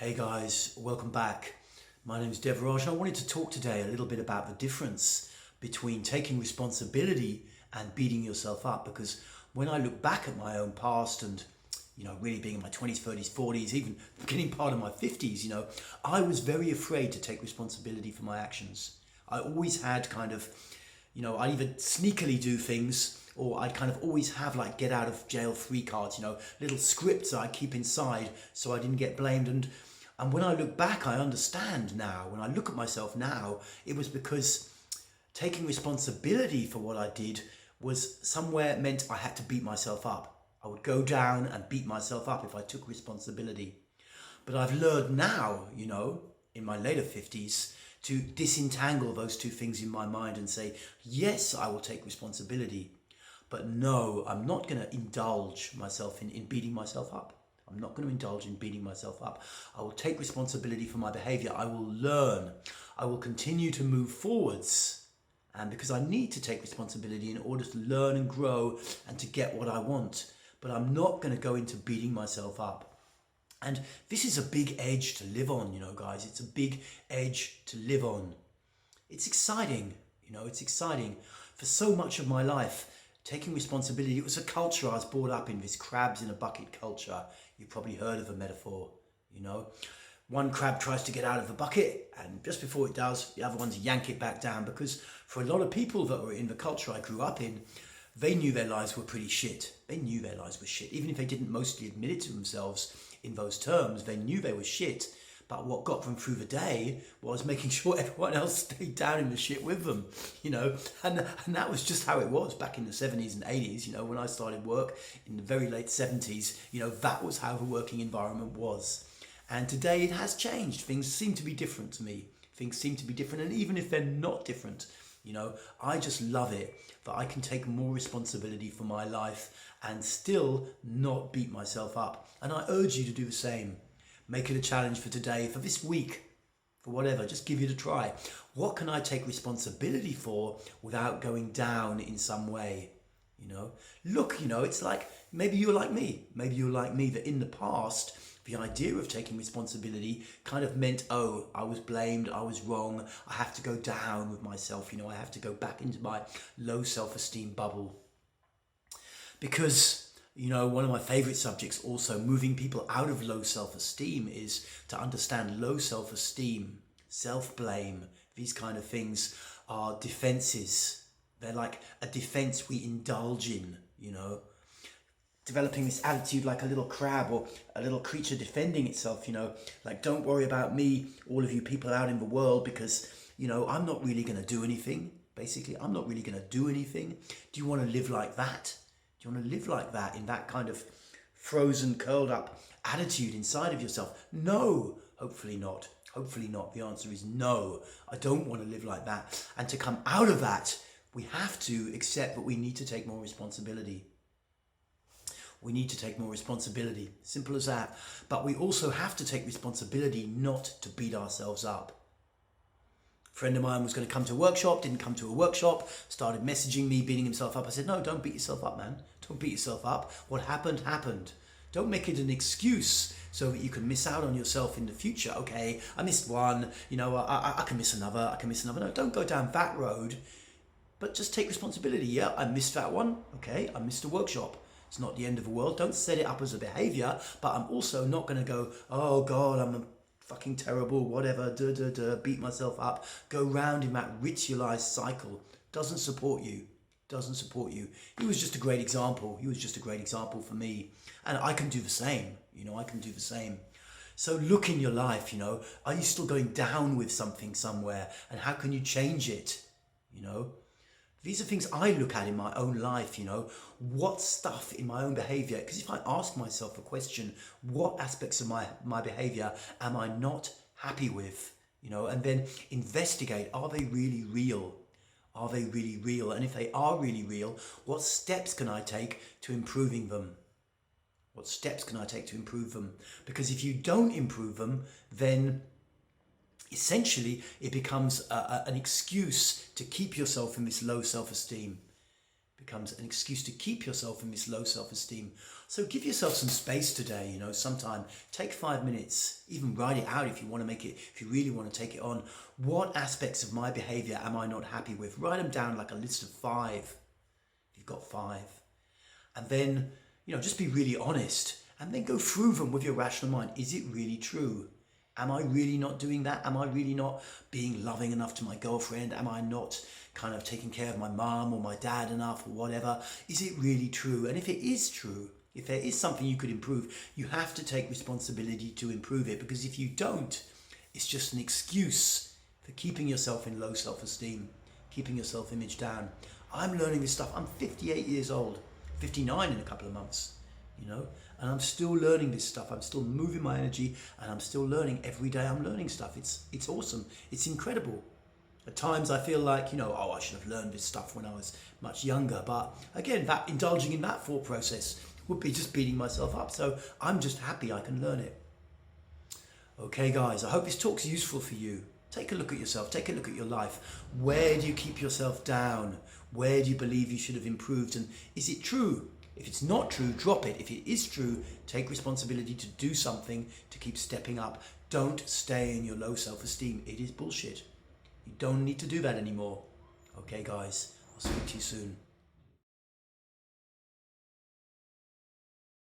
Hey guys, welcome back. My name is Devraj and I wanted to talk today a little bit about the difference between taking responsibility and beating yourself up, because when I look back at my own past and really being in my 20s, 30s, 40s, even beginning part of my 50s, I was very afraid to take responsibility for my actions. I always had I'd either sneakily do things, or I'd kind of always have like get out of jail free cards, little scripts I keep inside so I didn't get blamed. And when I look back, I understand now. When I look at myself now, it was because taking responsibility for what I did was somewhere meant I had to beat myself up. I would go down and beat myself up if I took responsibility. But I've learned now, in my later 50s, to disentangle those two things in my mind and say, yes, I will take responsibility. But no, I'm not going to indulge myself in beating myself up. I'm not going to indulge in beating myself up. I will take responsibility for my behavior. I will learn. I will continue to move forwards. And because I need to take responsibility in order to learn and grow and to get what I want. But I'm not going to go into beating myself up. And this is a big edge to live on, guys. It's a big edge to live on. It's exciting, it's exciting. For so much of my life, taking responsibility, it was a culture I was brought up in, this crabs in a bucket culture. You've probably heard of the metaphor, One crab tries to get out of the bucket, and just before it does, the other ones yank it back down, because for a lot of people that were in the culture I grew up in, they knew their lives were pretty shit. They knew their lives were shit. Even if they didn't mostly admit it to themselves in those terms, they knew they were shit. But what got them through the day was making sure everyone else stayed down in the shit with them, and that was just how it was back in the 70s and 80s, when I started work in the very late 70s, that was how the working environment was. And today it has changed. Things seem to be different to me. Things seem to be different. And even if they're not different, I just love it that I can take more responsibility for my life and still not beat myself up. And I urge you to do the same. Make it a challenge for today, for this week, for whatever. Just give it a try. What can I take responsibility for without going down in some way? Look, it's like maybe you're like me. Maybe you're like me, that in the past, the idea of taking responsibility kind of meant, oh, I was blamed, I was wrong, I have to go down with myself, I have to go back into my low self-esteem bubble. Because one of my favorite subjects also, moving people out of low self-esteem, is to understand low self-esteem, self-blame, these kind of things are defenses. They're like a defense we indulge in, developing this attitude like a little crab or a little creature defending itself, like, don't worry about me, all of you people out in the world, because, I'm not really going to do anything. Basically, I'm not really going to do anything. Do you want to live like that? Do you want to live like that, in that kind of frozen, curled up attitude inside of yourself? No, hopefully not. Hopefully not. The answer is no. I don't want to live like that. And to come out of that, we have to accept that we need to take more responsibility. We need to take more responsibility. Simple as that. But we also have to take responsibility not to beat ourselves up. A friend of mine was going to come to a workshop, didn't come to a workshop, started messaging me, beating himself up. I said, no, don't beat yourself up, man. Don't beat yourself up. What happened, happened. Don't make it an excuse so that you can miss out on yourself in the future. Okay, I missed one, I can miss another, No, don't go down that road, but just take responsibility. Yeah, I missed that one. Okay, I missed a workshop. It's not the end of the world. Don't set it up as a behavior, but I'm also not going to go, oh God, I'm fucking terrible, whatever, beat myself up, go round in that ritualized cycle. Doesn't support you. Doesn't support you. He was just a great example. He was just a great example for me. And I can do the same. I can do the same. So look in your life, are you still going down with something somewhere? And how can you change it? These are things I look at in my own life, what stuff in my own behavior, because if I ask myself a question, what aspects of my behavior am I not happy with, and then investigate, are they really real? Are they really real? And if they are really real, what steps can I take to improving them? What steps can I take to improve them? Because if you don't improve them, then essentially it becomes an excuse to keep yourself in this low self-esteem. Becomes an excuse to keep yourself in this low self-esteem. So give yourself some space today, sometime. Take 5 minutes, even write it out if you want to make it, if you really want to take it on. What aspects of my behavior am I not happy with? Write them down like a list of 5, if you've got 5. And then, just be really honest and then go through them with your rational mind. Is it really true? Am I really not doing that? Am I really not being loving enough to my girlfriend? Am I not kind of taking care of my mum or my dad enough or whatever? Is it really true? And if it is true, if there is something you could improve, you have to take responsibility to improve it, because if you don't, it's just an excuse for keeping yourself in low self-esteem, keeping your self-image down. I'm learning this stuff. I'm 58 years old, 59 in a couple of months, and I'm still learning this stuff. I'm still moving my energy, and I'm still learning. Every day I'm learning stuff. It's awesome. It's incredible. At times I feel like, I should have learned this stuff when I was much younger. But again, that indulging in that thought process would be just beating myself up. So I'm just happy I can learn it. Okay, guys, I hope this talk's useful for you. Take a look at yourself. Take a look at your life. Where do you keep yourself down? Where do you believe you should have improved? And is it true? If it's not true, drop it. If it is true, take responsibility to do something to keep stepping up. Don't stay in your low self-esteem. It is bullshit. You don't need to do that anymore. Okay, guys, I'll speak to you soon.